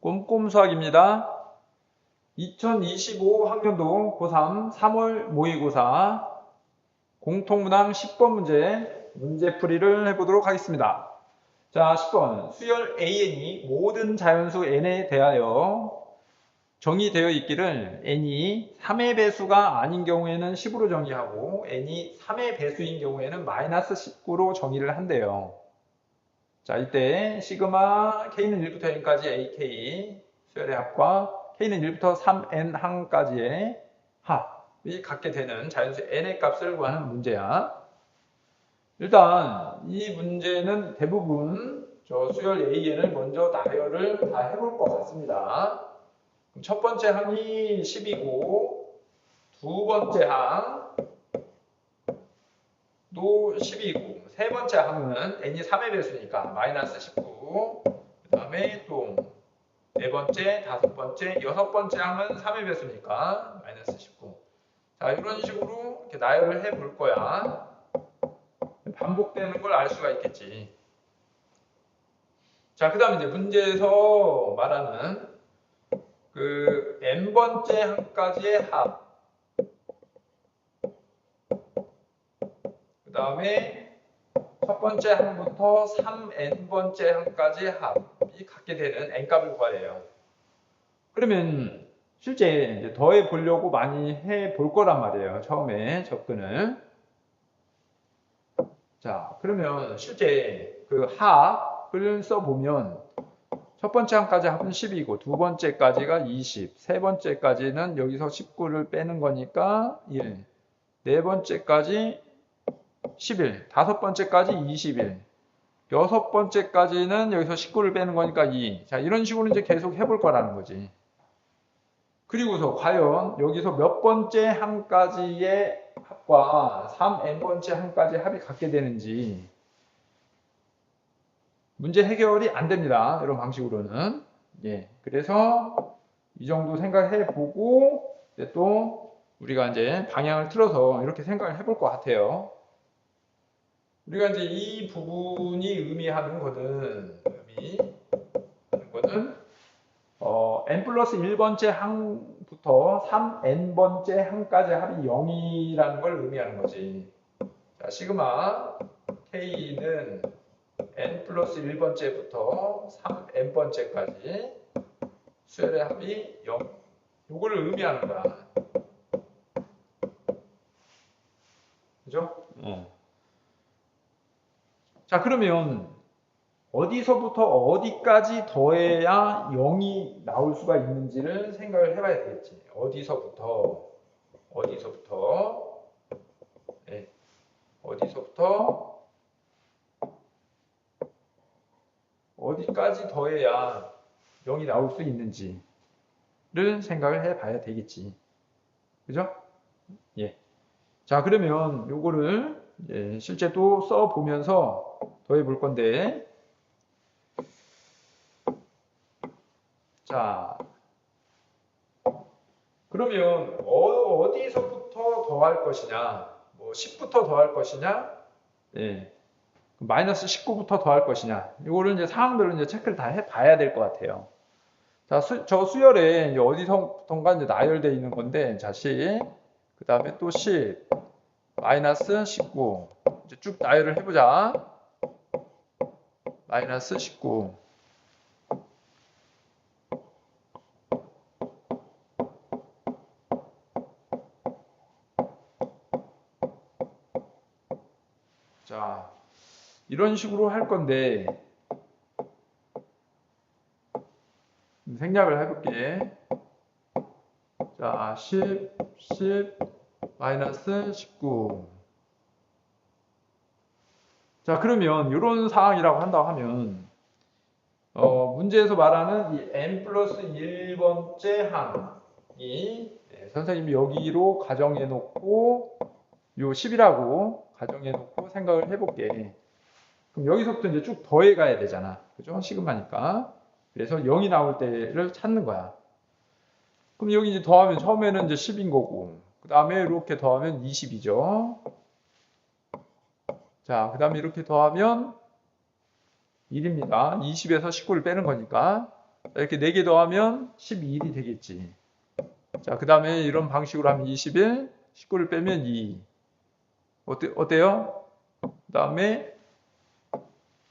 꼼꼼 수학입니다. 2025 학년도 고3 3월 모의고사 공통문항 10번 문제풀이를 해보도록 하겠습니다. 자, 10번. 수열 AN이 모든 자연수 N에 대하여 정의되어 있기를 n이 3의 배수가 아닌 경우에는 10으로 정의하고 n이 3의 배수인 경우에는 마이너스 19로 정의를 한대요. 자, 이때 시그마 k는 1부터 n까지 AK 수열의 합과 k는 1부터 3n 항까지의 합이 갖게 되는 자연수 n의 값을 구하는 문제야. 일단 이 문제는 대부분 저 수열 AN을 먼저 나열을 다 해볼 것 같습니다. 첫 번째 항이 10이고 두 번째 항도 10이고 세 번째 항은 n이 3의 배수니까 마이너스 19, 그 다음에 또 네 번째, 다섯 번째, 여섯 번째 항은 3의 배수니까 마이너스 19. 자, 이런 식으로 이렇게 나열을 해 볼 거야. 반복되는 걸 알 수가 있겠지. 자, 그 다음에 이제 문제에서 말하는 그 n번째 항까지의 합, 그 다음에 첫 번째 항부터 3n번째 항까지의 합이 갖게 되는 n값을 구하래요. 그러면 실제 이제 더해 보려고 많이 해 볼 거란 말이에요. 처음에 접근을. 자, 그러면 실제 그 합을 써보면 첫 번째 항까지 합은 10이고 두 번째까지가 20, 세 번째까지는 여기서 19를 빼는 거니까 1, 네 번째까지 11, 다섯 번째까지 21, 여섯 번째까지는 여기서 19를 빼는 거니까 2. 자, 이런 식으로 이제 계속 해볼 거라는 거지. 그리고서 과연 여기서 몇 번째 항까지의 합과 3n번째 항까지 합이 같게 되는지 문제 해결이 안 됩니다. 이런 방식으로는. 예. 그래서 이 정도 생각해 보고 또 우리가 이제 방향을 틀어서 이렇게 생각을 해볼 것 같아요. 우리가 이제 이 부분이 의미하는 거는 n 플러스 1번째 항부터 3n번째 항까지 합이 0이라는 걸 의미하는 거지. 자, 시그마 k는 n 플러스 1번째부터 3n번째까지 수열의 합이 0. 요거를 의미하는 거야. 그죠? 자, 그러면 어디서부터 어디까지 더해야 0이 나올 수가 있는지를 생각을 해봐야 되겠지. 어디서부터 네. 어디까지 더해야 0이 나올 수 있는지를 생각을 해봐야 되겠지. 그죠? 예. 자, 그러면 요거를 실제 또 써보면서 더해 볼 건데, 자, 그러면 어디서부터 더할 것이냐, 뭐 10부터 더할 것이냐, 예, 마이너스 19부터 더할 것이냐, 이거를 이제 상황별로 이제 체크를 다 해봐야 될 것 같아요. 자, 저 수열에 이제 어디서부터가 이제 나열되어 있는 건데, 자, 10, 그 다음에 또 10, 마이너스 19, 이제 쭉 나열을 해보자. 마이너스 19. 자, 이런 식으로 할 건데, 생략을 해볼게. 자, 10, 마이너스 19. 자, 그러면 이런 상황이라고 한다고 하면, 문제에서 말하는 이 n 플러스 1번째 항이 선생님이 여기로 가정해 놓고 요 10이라고 가정해 놓고 생각을 해볼게. 그럼 여기서부터 이제 쭉 더해 가야 되잖아. 그죠? 시그마니까. 그래서 0이 나올 때를 찾는 거야. 그럼 여기 이제 더하면 처음에는 이제 10인 거고, 그 다음에 이렇게 더하면 20이죠. 자, 그 다음에 이렇게 더하면 1입니다. 20에서 19를 빼는 거니까. 이렇게 4개 더하면 12일이 되겠지. 자, 그 다음에 이런 방식으로 하면 21, 19를 빼면 2. 어때요? 그 다음에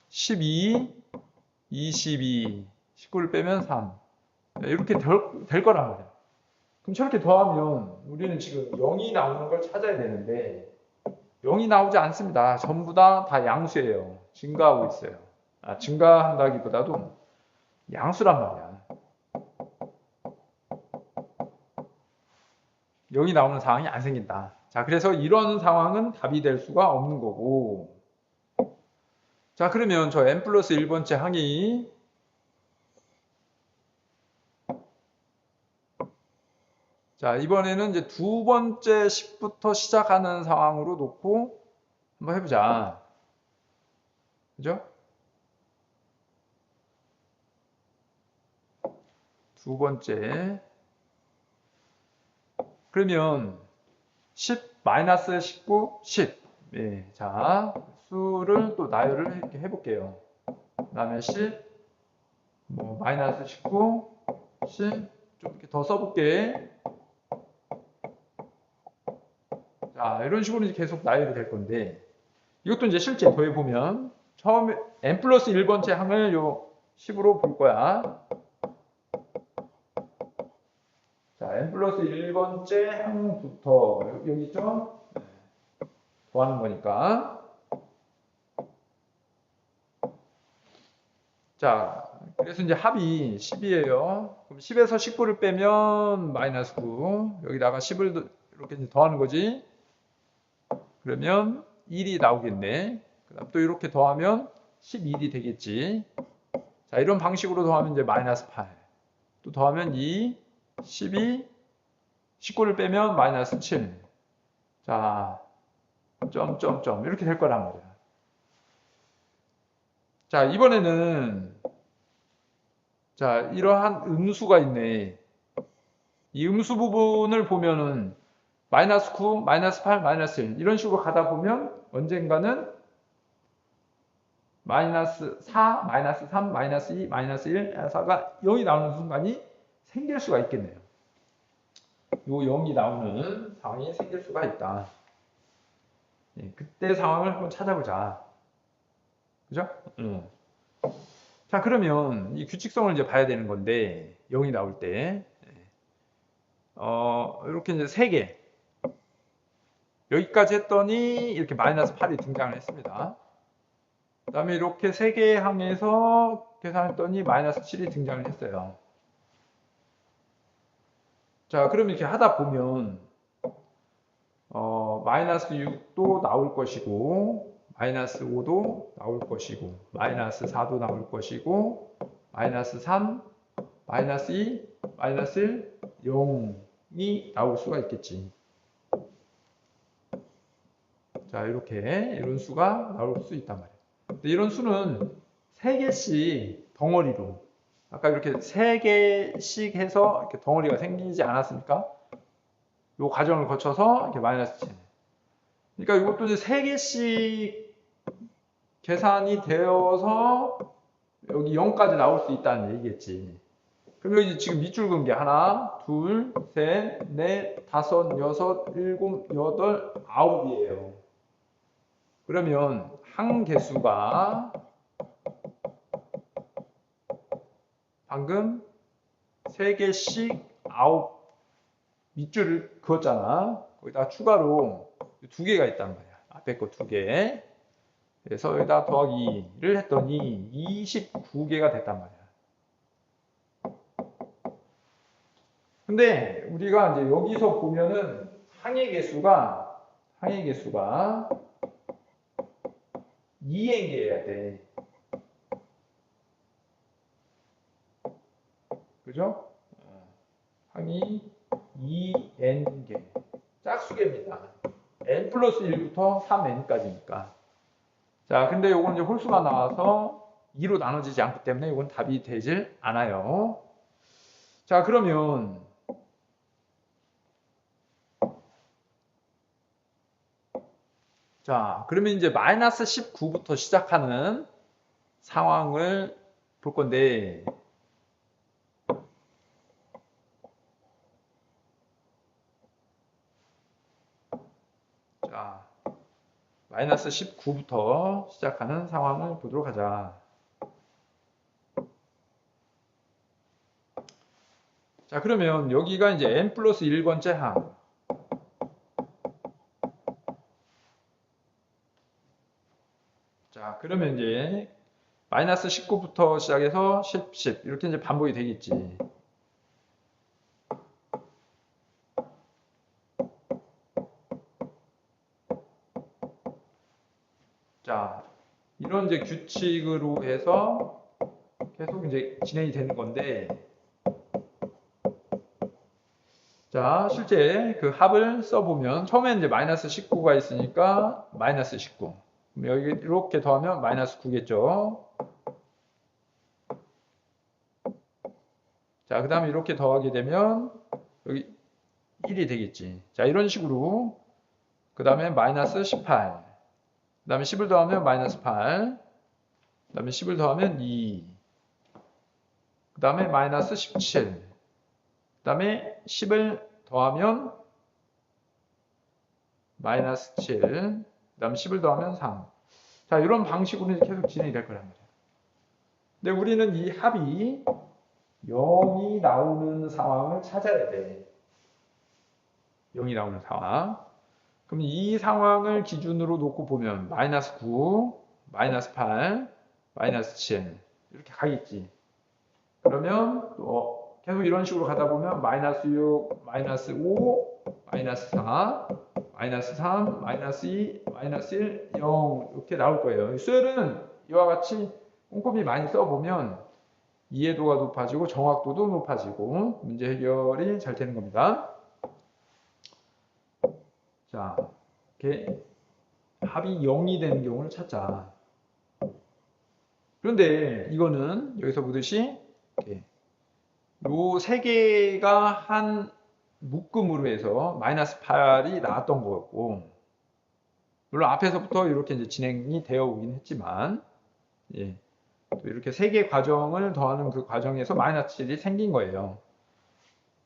12, 22, 19를 빼면 3. 이렇게 될 거란 말이야. 그럼 저렇게 더하면 우리는 지금 0이 나오는 걸 찾아야 되는데 0이 나오지 않습니다. 전부 다 양수예요. 증가하고 있어요. 증가한다기보다도 양수란 말이야. 0이 나오는 상황이 안 생긴다. 자, 그래서 이런 상황은 답이 될 수가 없는 거고. 자, 그러면 저 n 플러스 1번째 항이 자, 이번에는 이제 두 번째 10부터 시작하는 상황으로 놓고 한번 해보자. 그죠? 두 번째. 그러면 10, 마이너스 19, 10. 예, 자, 수를 또 나열을 이렇게 해볼게요. 그 다음에 10, 마이너스 19, 10. 좀 이렇게 더 써볼게. 자, 이런 식으로 이제 계속 나열이 될 건데, 이것도 이제 실제 더해보면, 처음에 n 플러스 1번째 항을 요 10으로 볼 거야. 자, n 플러스 1번째 항부터, 여기 있죠? 더하는 거니까. 자, 그래서 이제 합이 10이에요. 그럼 10에서 19를 빼면 마이너스 9. 여기다가 10을 이렇게 이제 더하는 거지. 그러면 1이 나오겠네. 그 다음 또 이렇게 더하면 11이 되겠지. 자, 이런 방식으로 더하면 이제 마이너스 8. 또 더하면 2, 12, 19를 빼면 마이너스 7. 자, 점점점 이렇게 될 거란 말이야. 자, 이번에는 자, 이러한 음수가 있네. 이 음수 부분을 보면은 마이너스 9, 마이너스 8, 마이너스 1 이런 식으로 가다 보면 언젠가는 마이너스 4, 마이너스 3, 마이너스 2, 마이너스 1, 4가 0이 나오는 순간이 생길 수가 있겠네요. 요 0이 나오는 상황이 생길 수가 있다. 예, 그때 상황을 한번 찾아보자. 그죠? 자, 그러면 이 규칙성을 이제 봐야 되는 건데 0이 나올 때 이렇게 이제 3개 여기까지 했더니 이렇게 마이너스 8이 등장을 했습니다. 그 다음에 이렇게 3개 항에서 계산했더니 마이너스 7이 등장을 했어요. 자, 그럼 이렇게 하다 보면 마이너스 6도 나올 것이고 마이너스 5도 나올 것이고 마이너스 4도 나올 것이고 마이너스 3, 마이너스 2, 마이너스 1, 0이 나올 수가 있겠지. 자, 이렇게 이런 수가 나올 수 있단 말이에요. 근데 이런 수는 3개씩 덩어리로 아까 이렇게 3개씩 해서 이렇게 덩어리가 생기지 않았습니까? 이 과정을 거쳐서 이렇게 마이너스 7. 그러니까 이것도 이제 3개씩 계산이 되어서 여기 0까지 나올 수 있다는 얘기겠지. 그럼 여기 지금 밑줄 그은 게 하나, 둘, 셋, 넷, 다섯, 여섯, 일곱, 여덟, 아홉이에요. 그러면 항 개수가 방금 3개씩 9 밑줄을 그었잖아. 거기다 추가로 2개가 있단 말이야. 앞에 거 2개. 그래서 여기다 더하기를 했더니 29개가 됐단 말이야. 근데 우리가 이제 여기서 보면은 항의 개수가 2n개여야 돼. 그죠? 항이 2n개. 짝수개입니다. n 플러스 1부터 3n까지니까. 자, 근데 요건 이제 홀수가 나와서 2로 나눠지지 않기 때문에 이건 답이 되질 않아요. 자, 그러면 이제 마이너스 19부터 시작하는 상황을 볼 건데 자, 마이너스 19부터 시작하는 상황을 보도록 하자. 자, 그러면 여기가 이제 n 플러스 1번째 항. 자, 그러면 이제 마이너스 19부터 시작해서 10 이렇게 이제 반복이 되겠지. 자, 이런 이제 규칙으로 해서 계속 이제 진행이 되는 건데, 자, 실제 그 합을 써보면 처음에 이제 마이너스 19가 있으니까 마이너스 19. 여기 이렇게 더하면 마이너스 9겠죠. 자, 그 다음에 이렇게 더하게 되면 여기 1이 되겠지. 자, 이런 식으로 그 다음에 마이너스 18. 그 다음에 10을 더하면 마이너스 8. 그 다음에 10을 더하면 2. 그 다음에 마이너스 17. 그 다음에 10을 더하면 마이너스 7. 그 다음에 10을 더하면 3. 자, 이런 방식으로 이제 계속 진행이 될 거란 말이에요. 근데 우리는 이 합이 0이 나오는 상황을 찾아야 돼. 0이 나오는 상황. 그럼 이 상황을 기준으로 놓고 보면 마이너스 9, 마이너스 8, 마이너스 7 이렇게 가겠지. 그러면 또 계속 이런 식으로 가다 보면 마이너스 6, 마이너스 5, 마이너스 4, 마이너스 3, 마이너스 2, 마이너스 1, 0 이렇게 나올 거예요. 수열은 이와 같이 꼼꼼히 많이 써보면 이해도가 높아지고 정확도도 높아지고 문제 해결이 잘 되는 겁니다. 자, 이렇게 합이 0이 되는 경우를 찾자. 그런데 이거는 여기서 보듯이 이렇게 요 세 개가 한 묶음으로 해서 마이너스 8이 나왔던 거였고, 물론 앞에서부터 이렇게 이제 진행이 되어 오긴 했지만, 예, 또 이렇게 세 개 과정을 더하는 그 과정에서 마이너스 7이 생긴 거예요.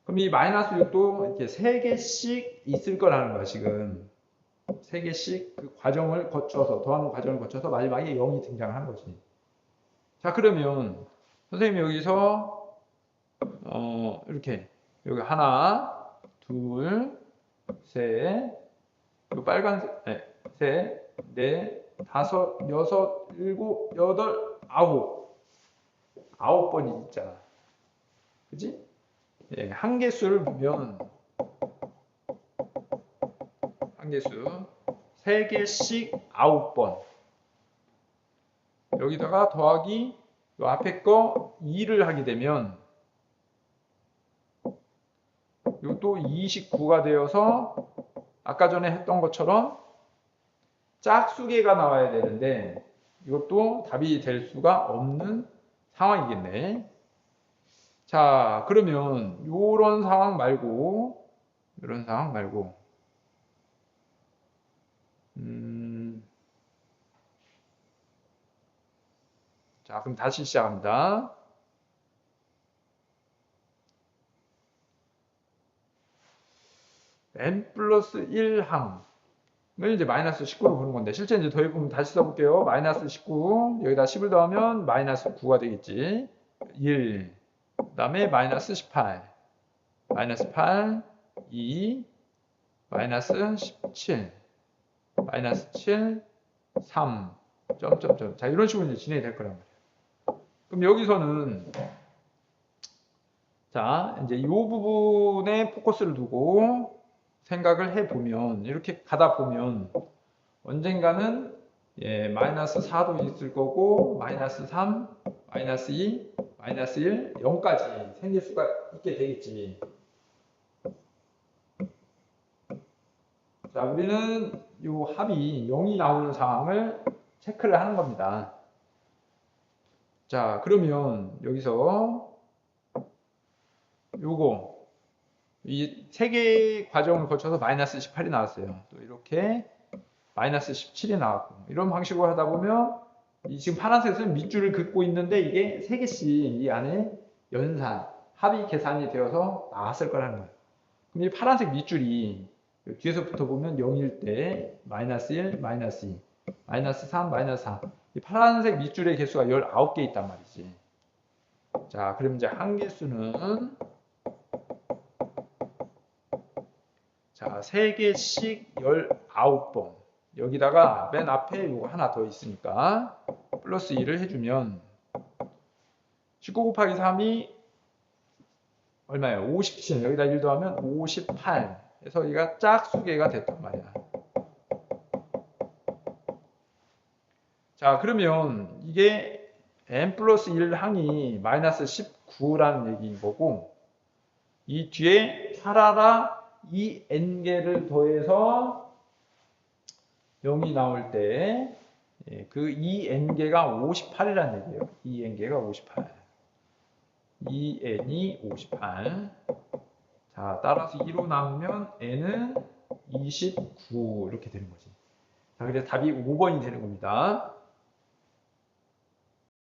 그럼 이 마이너스 6도 이렇게 3개씩 있을 거라는 거야, 지금. 3개씩 그 과정을 거쳐서, 더하는 과정을 거쳐서 마지막에 0이 등장한 거지. 자, 그러면 선생님이 여기서, 이렇게, 여기 하나, 둘, 셋, 요 빨간색, 네, 셋, 넷, 다섯, 여섯, 일곱, 여덟, 아홉. 9번이 있잖아. 그지? 예, 한 개수를 보면 한 개수 3개씩 9번 여기다가 더하기 요 앞에 거 2를 하게 되면 요또 29가 되어서 아까 전에 했던 것처럼 짝수개가 나와야 되는데 이것도 답이 될 수가 없는 상황이겠네. 자, 그러면 요런 상황 말고 이런 상황 말고 자, 그럼 다시 시작합니다. n 플러스 1항을 이제 마이너스 19로 보는 건데 실제 이제 더해보면 다시 써볼게요. 마이너스 19 여기다 10을 더하면 마이너스 9가 되겠지. 1 그 다음에 마이너스 18 마이너스 8 2 마이너스 17 마이너스 7 3 점점점. 자, 이런 식으로 이제 진행이 될 거란 말이에요. 그럼 여기서는 자, 이제 이 부분에 포커스를 두고 생각을 해보면 이렇게 가다 보면 언젠가는 예, 마이너스 4도 있을 거고 마이너스 3, 마이너스 2, 마이너스 1, 0까지 생길 수가 있게 되겠지. 자, 우리는 이 합이 0이 나오는 상황을 체크를 하는 겁니다. 자, 그러면 여기서 요거 이 세 개의 과정을 거쳐서 마이너스 18이 나왔어요. 또 이렇게 마이너스 17이 나왔고 이런 방식으로 하다 보면 이 지금 파란색은 밑줄을 긋고 있는데 이게 세 개씩 이 안에 연산, 합이 계산이 되어서 나왔을 거라는 거예요. 그럼 이 파란색 밑줄이 뒤에서부터 보면 0일 때 마이너스 1, 마이너스 2, 마이너스 3, 마이너스 4. 이 파란색 밑줄의 개수가 19개 있단 말이지. 자, 그럼 이제 한개수는 자, 3개씩 19번. 여기다가 맨 앞에 요거 하나 더 있으니까 플러스 2를 해주면 19 곱하기 3이 얼마예요? 57. 여기다 1 더하면 58. 그래서 얘가 짝수개가 됐단 말이야. 자, 그러면 이게 n 플러스 1 항이 마이너스 19라는 얘기인 거고, 이 뒤에 차라라 이 n개를 더해서 0이 나올 때, 그 2n개가 58이라는 얘기예요. 2n개가 58. 2n이 58. 자, 따라서 2로 나누면 n은 29 이렇게 되는 거지. 자, 그래서 답이 5번이 되는 겁니다.